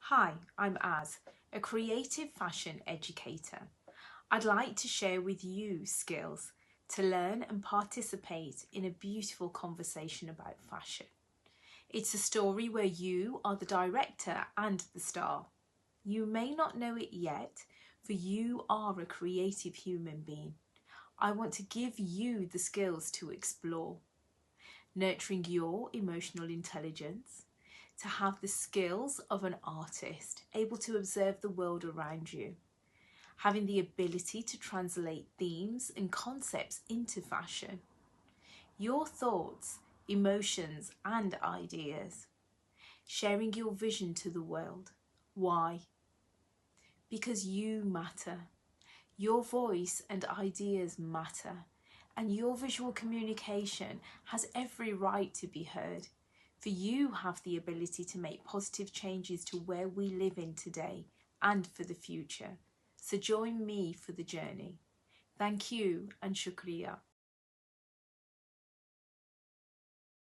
Hi, I'm Az, a creative fashion educator. I'd like to share with you skills to learn and participate in a beautiful conversation about fashion. It's a story where you are the director and the star. You may not know it yet, for you are a creative human being. I want to give you the skills to explore, nurturing your emotional intelligence, to have the skills of an artist, able to observe the world around you, having the ability to translate themes and concepts into fashion, your thoughts, emotions and ideas, sharing your vision to the world. Why? Because you matter. Your voice and ideas matter, and your visual communication has every right to be heard. For you have the ability to make positive changes to where we live in today and for the future. So join me for the journey. Thank you and shukriya.